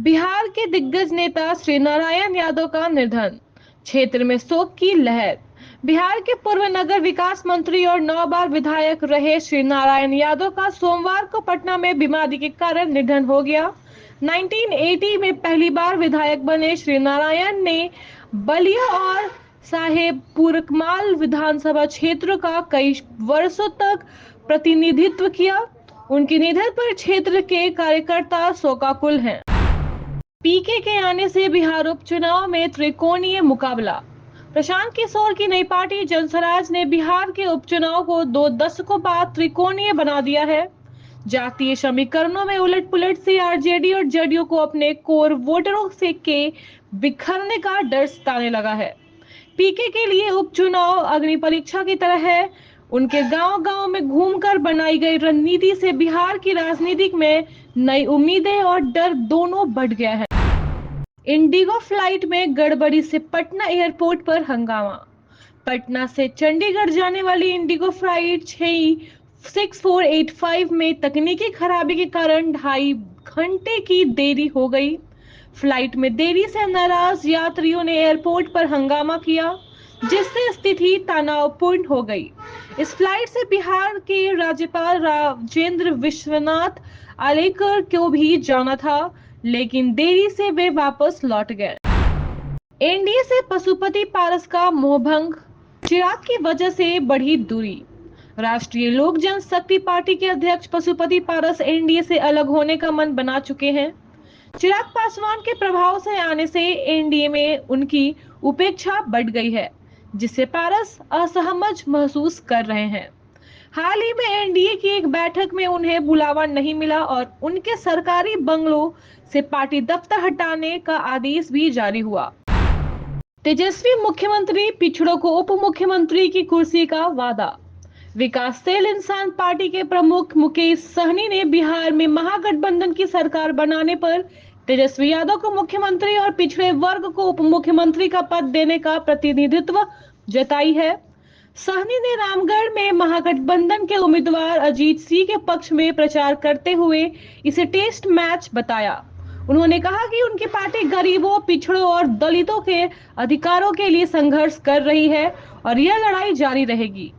बिहार के दिग्गज नेता श्री नारायण यादव का निधन, क्षेत्र में शोक की लहर। बिहार के पूर्व नगर विकास मंत्री और 9 बार विधायक रहे श्री नारायण यादव का सोमवार को पटना में बीमारी के कारण निधन हो गया। 1980 में पहली बार विधायक बने श्री नारायण ने बलिया और साहेबपुरकमाल विधानसभा क्षेत्र का कई वर्षों तक प्रतिनिधित्व किया। उनके निधन पर क्षेत्र के कार्यकर्ता शोकाकुल हैं। पीके के आने से बिहार उपचुनाव में त्रिकोणीय मुकाबला। प्रशांत किशोर की नई पार्टी जनसराज ने बिहार के उपचुनाव को 2 दशकों बाद त्रिकोणीय बना दिया है। जातीय समीकरणों में उलट पुलट से आरजेडी और जेडीयू को अपने कोर वोटरों से के बिखरने का डर सताने लगा है। पीके के लिए उपचुनाव अग्नि परीक्षा की तरह है। उनके गांव-गांव में घूमकर बनाई गई रणनीति से बिहार की राजनीति में नई उम्मीदें और डर दोनों बढ़ गया है। इंडिगो फ्लाइट में गड़बड़ी से पटना एयरपोर्ट पर हंगामा। पटना से चंडीगढ़ जाने वाली इंडिगो फ्लाइट 6485 में तकनीकी खराबी के कारण 2.5 घंटे की देरी हो गई। फ्लाइट में देरी से नाराज यात्रियों ने एयरपोर्ट पर हंगामा किया, जिससे स्थिति तनावपूर्ण हो गई। इस फ्लाइट से बिहार के राज्यपाल राजेंद्र विश्वनाथ आलेकर को भी जाना था, लेकिन देरी से वे वापस लौट गए। एनडीए से पशुपति पारस का मोहभंग, चिराग की वजह से बढ़ी दूरी। राष्ट्रीय लोक जनशक्ति पार्टी के अध्यक्ष पशुपति पारस एनडीए से अलग होने का मन बना चुके हैं। चिराग पासवान के प्रभाव से आने से एनडीए में उनकी उपेक्षा बढ़ गई है, जिससे पारस असहज महसूस कर रहे हैं। हाल ही में एनडीए की एक बैठक में उन्हें बुलावा नहीं मिला और उनके सरकारी बंगलों से पार्टी दफ्तर हटाने का आदेश भी जारी हुआ। तेजस्वी मुख्यमंत्री, पिछड़ों को उप मुख्यमंत्री की कुर्सी का वादा। विकासशील इंसान पार्टी के प्रमुख मुकेश सहनी ने बिहार में महागठबंधन की सरकार बनाने पर तेजस्वी यादव को मुख्यमंत्री और पिछड़े वर्ग को उप मुख्यमंत्री का पद देने का प्रतिनिधित्व जताई है। सहनी ने रामगढ़ में महागठबंधन के उम्मीदवार अजीत सिंह के पक्ष में प्रचार करते हुए इसे टेस्ट मैच बताया। उन्होंने कहा कि उनकी पार्टी गरीबों, पिछड़ों और दलितों के अधिकारों के लिए संघर्ष कर रही है और यह लड़ाई जारी रहेगी।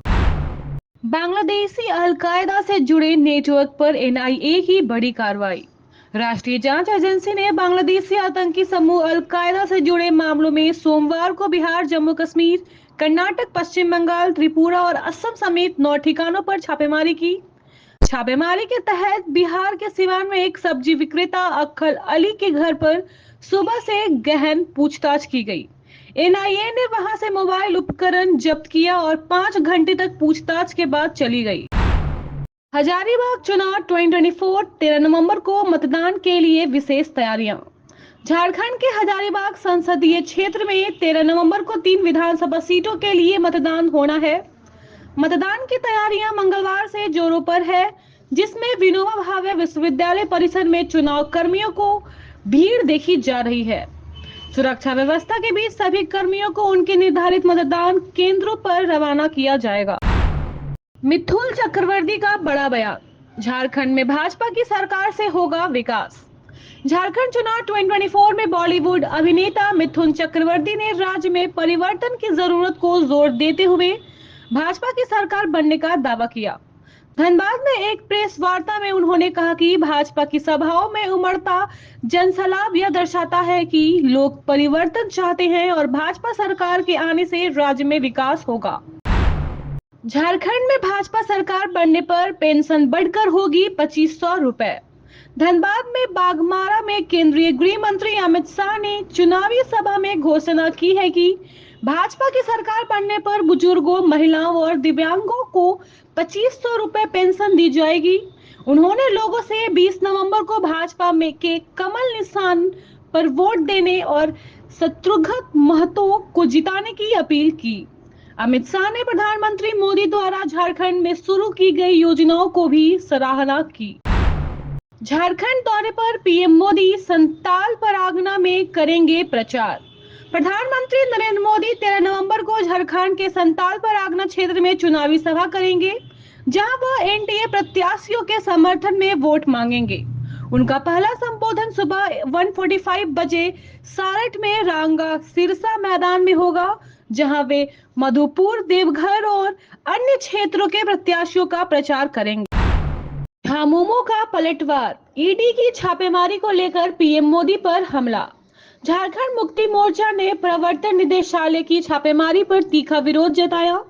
बांग्लादेशी अलकायदा से जुड़े नेटवर्क पर एनआईए की बड़ी कार्रवाई। राष्ट्रीय जांच एजेंसी ने बांग्लादेशी आतंकी समूह अलकायदा से जुड़े मामलों में सोमवार को बिहार, जम्मू कश्मीर, कर्नाटक, पश्चिम बंगाल, त्रिपुरा और असम समेत 9 ठिकानों पर छापेमारी की। छापेमारी के तहत बिहार के सिवान में एक सब्जी विक्रेता अक्खल अली के घर पर सुबह से गहन पूछताछ की गई। एनआईए ने वहां से मोबाइल उपकरण जब्त किया और 5 घंटे तक पूछताछ के बाद चली गई। हजारीबाग चुनाव 2024 13 नवंबर को मतदान के लिए विशेष तैयारियां। झारखंड के हजारीबाग संसदीय क्षेत्र में 13 नवंबर को 3 विधानसभा सीटों के लिए मतदान होना है। मतदान की तैयारियां मंगलवार से जोरों पर है, जिसमें विनोबा भावे विश्वविद्यालय परिसर में चुनाव कर्मियों को भीड़ देखी जा रही है। सुरक्षा व्यवस्था के बीच सभी कर्मियों को उनके निर्धारित मतदान केंद्रों पर रवाना किया जाएगा। मिथुन चक्रवर्ती का बड़ा बयान, झारखंड में भाजपा की सरकार से होगा विकास। झारखंड चुनाव 2024 में बॉलीवुड अभिनेता मिथुन चक्रवर्ती ने राज्य में परिवर्तन की जरूरत को जोर देते हुए भाजपा की सरकार बनने का दावा किया। धनबाद में एक प्रेस वार्ता में उन्होंने कहा कि भाजपा की सभाओं में उमड़ता जनसलाब यह दर्शाता है कि लोग परिवर्तन चाहते हैं और भाजपा सरकार के आने से राज्य में विकास होगा। झारखंड में भाजपा सरकार बनने पर पेंशन बढ़कर होगी 2500 रुपए। धनबाद में बाघमारा में केंद्रीय गृह मंत्री अमित शाह ने चुनावी सभा में घोषणा की है कि भाजपा की सरकार बनने पर बुजुर्गों, महिलाओं और दिव्यांगों को 2500 रुपए पेंशन दी जाएगी। उन्होंने लोगों से 20 नवंबर को भाजपा में के कमल निशान पर वोट देने और शत्रुघ्न महतो को जिताने की अपील की। अमित शाह ने प्रधानमंत्री मोदी द्वारा झारखंड में शुरू की गई योजनाओं को भी सराहना की। झारखंड दौरे पर पीएम मोदी संताल परागना में करेंगे प्रचार। प्रधानमंत्री नरेंद्र मोदी 13 नवंबर को झारखंड के संताल परागना क्षेत्र में चुनावी सभा करेंगे, जहां वह एनडीए प्रत्याशियों के समर्थन में वोट मांगेंगे। उनका पहला संबोधन सुबह 1:45 बजे सारठ में रांगा सिरसा मैदान में होगा, जहां वे मधुपुर, देवघर और अन्य क्षेत्रों के प्रत्याशियों का प्रचार करेंगे। झामुमो का पलटवार, ईडी की छापेमारी को लेकर पीएम मोदी पर हमला। झारखंड मुक्ति मोर्चा ने प्रवर्तन निदेशालय की छापेमारी पर तीखा विरोध जताया।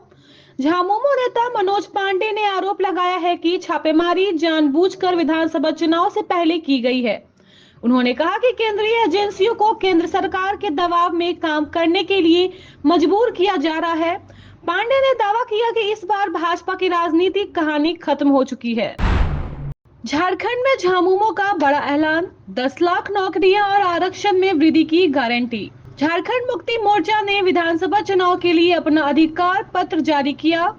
झामुमो नेता मनोज पांडे ने आरोप लगाया है कि छापेमारी जानबूझकर विधानसभा चुनाव से पहले की गई है। उन्होंने कहा कि केंद्रीय एजेंसियों को केंद्र सरकार के दबाव में काम करने के लिए मजबूर किया जा रहा है। पांडे ने दावा किया कि इस बार भाजपा की राजनीतिक कहानी खत्म हो चुकी है। झारखंड में झामुमो का बड़ा ऐलान, 10 लाख नौकरियां और आरक्षण में वृद्धि की गारंटी। झारखंड मुक्ति मोर्चा ने विधानसभा चुनाव के लिए अपना अधिकार पत्र जारी किया।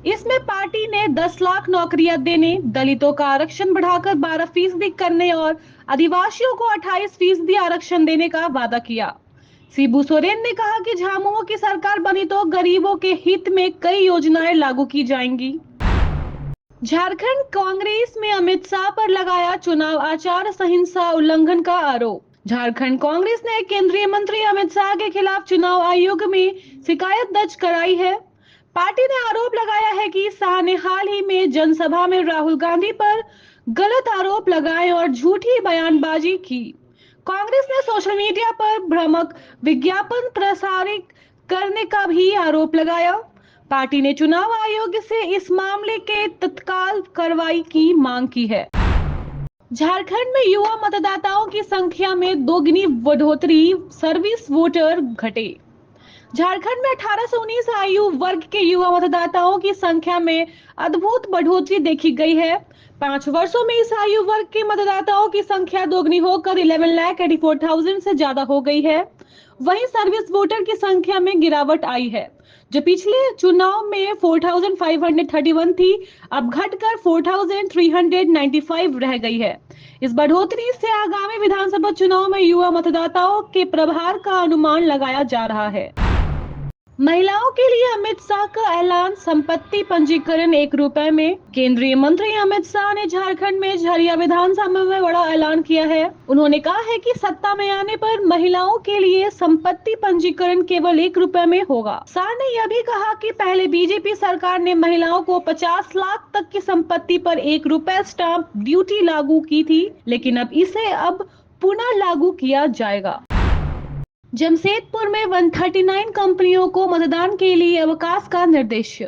इसमें पार्टी ने 10 लाख नौकरियां देने, दलितों का आरक्षण बढ़ाकर 12% करने और आदिवासियों को 28% आरक्षण देने का वादा किया। शिबू सोरेन ने कहा कि झामुमो की सरकार बनी तो गरीबों के हित में कई योजनाएं लागू की जाएंगी। झारखंड कांग्रेस में अमित शाह पर लगाया चुनाव आचार संहिता उल्लंघन का आरोप। झारखंड कांग्रेस ने केंद्रीय मंत्री अमित शाह के खिलाफ चुनाव आयोग में शिकायत दर्ज कराई है। पार्टी ने आरोप लगाया है कि शाह ने हाल ही में जनसभा में राहुल गांधी पर गलत आरोप लगाए और झूठी बयानबाजी की। कांग्रेस ने सोशल मीडिया पर भ्रामक विज्ञापन प्रसारित करने का भी आरोप लगाया। पार्टी ने चुनाव आयोग से इस मामले के तत्काल कार्रवाई की मांग की है। झारखंड में युवा मतदाताओं की संख्या में दोगुनी बढ़ोतरी, सर्विस वोटर घटे। झारखंड में 18 से 19 आयु वर्ग के युवा मतदाताओं की संख्या में अद्भुत बढ़ोतरी देखी गई है। 5 वर्षों में इस आयु वर्ग के मतदाताओं की संख्या दोगुनी होकर 11,84,000 से ज्यादा हो गई है। वहीं सर्विस वोटर की संख्या में गिरावट आई है, जो पिछले चुनाव में 4,531 थी, अब घटकर 4,395 रह गई है। इस बढ़ोतरी से आगामी विधानसभा चुनाव में युवा मतदाताओं के प्रभार का अनुमान लगाया जा रहा है। महिलाओं के लिए अमित शाह का ऐलान, संपत्ति पंजीकरण 1 रुपए में। केंद्रीय मंत्री अमित शाह ने झारखंड में झरिया विधानसभा में बड़ा ऐलान किया है। उन्होंने कहा है कि सत्ता में आने पर महिलाओं के लिए संपत्ति पंजीकरण केवल 1 रुपए में होगा। शाह ने यह भी कहा कि पहले बीजेपी सरकार ने महिलाओं को 50 लाख तक की संपत्ति पर 1 रुपए स्टाम्प ड्यूटी लागू की थी, लेकिन अब इसे पुनः लागू किया जाएगा। जमशेदपुर में 139 कंपनियों को मतदान के लिए अवकाश का निर्देश।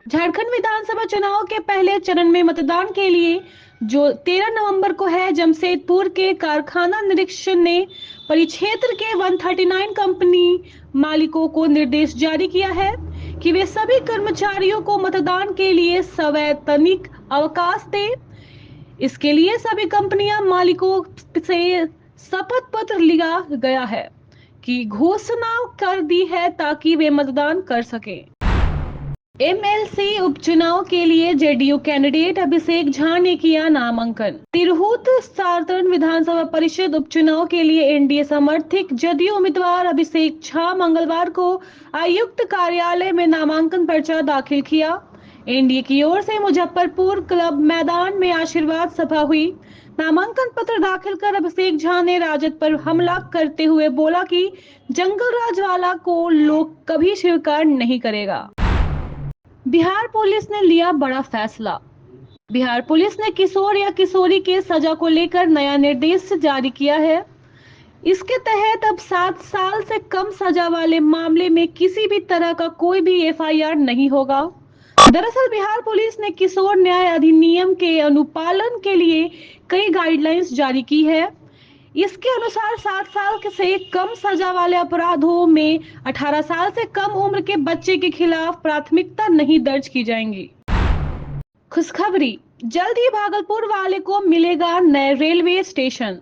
झारखंड विधानसभा चुनाव के पहले चरण में मतदान के लिए जो 13 नवंबर को है, जमशेदपुर के कारखाना निरीक्षक ने परिक्षेत्र के 139 कंपनी मालिकों को निर्देश जारी किया है कि वे सभी कर्मचारियों को मतदान के लिए सवैतनिक अवकाश दें। इसके लिए सभी कंपनियां मालिकों से शपथ पत्र लिया गया है की घोषणा कर दी है ताकि वे मतदान कर सकें। एमएलसी उपचुनाव के लिए जेडीयू कैंडिडेट अभिषेक झा ने किया नामांकन। तिरहुत सारण विधानसभा परिषद उपचुनाव के लिए एनडीए समर्थित जदयू उम्मीदवार अभिषेक झा मंगलवार को आयुक्त कार्यालय में नामांकन पर्चा दाखिल किया। एनडीए की ओर से मुजफ्फरपुर क्लब मैदान में आशीर्वाद सभा हुई। नामांकन पत्र दाखिल कर अभिषेक झा ने राजद पर हमला करते हुए बोला कि जंगल राज वाला को लोग कभी स्वीकार नहीं करेगा। बिहार पुलिस ने लिया बड़ा फैसला। बिहार पुलिस ने किशोर या किशोरी के सजा को लेकर नया निर्देश जारी किया है। इसके तहत अब 7 साल से कम सजा वाले मामले में किसी भी तरह का कोई भी एफआईआर नहीं होगा। दरअसल बिहार पुलिस ने किशोर न्याय अधिनियम के अनुपालन के लिए कई गाइडलाइंस जारी की है। इसके अनुसार 7 साल से कम सजा वाले अपराधों में 18 साल से कम उम्र के बच्चे के खिलाफ प्राथमिकता नहीं दर्ज की जाएंगी। खुशखबरी, जल्द ही भागलपुर वाले को मिलेगा नए रेलवे स्टेशन।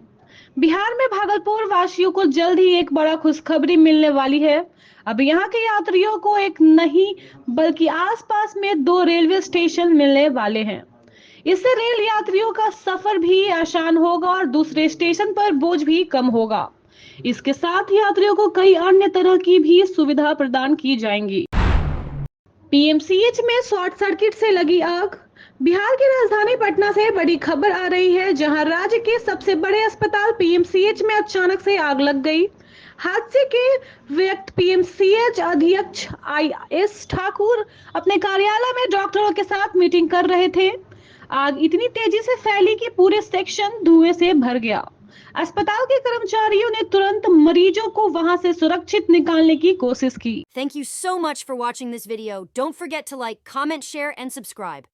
बिहार में भागलपुर वासियों को जल्द ही एक बड़ा खुशखबरी मिलने वाली है। अब यहाँ के यात्रियों को एक नहीं बल्कि आसपास में 2 रेलवे स्टेशन मिलने वाले हैं। इससे रेल यात्रियों का सफर भी आसान होगा और दूसरे स्टेशन पर बोझ भी कम होगा। इसके साथ यात्रियों को कई अन्य तरह की भी सुविधा प्रदान की जाएंगी। पीएमसीएच में शॉर्ट सर्किट से लगी आग। बिहार की राजधानी पटना से बड़ी खबर आ रही है, जहां राज्य के सबसे बड़े अस्पताल पीएमसीएच में अचानक से आग लग गई। हादसे के वक्त पीएमसीएच अधीक्षक आईएस ठाकुर अपने कार्यालय में डॉक्टरों के साथ मीटिंग कर रहे थे। आग इतनी तेजी से फैली कि पूरे सेक्शन धुएं से भर गया। अस्पताल के कर्मचारियों ने तुरंत मरीजों को वहां से सुरक्षित निकालने की कोशिश की। Thank you so much for watching this video. Don't forget to like, comment, share, and subscribe.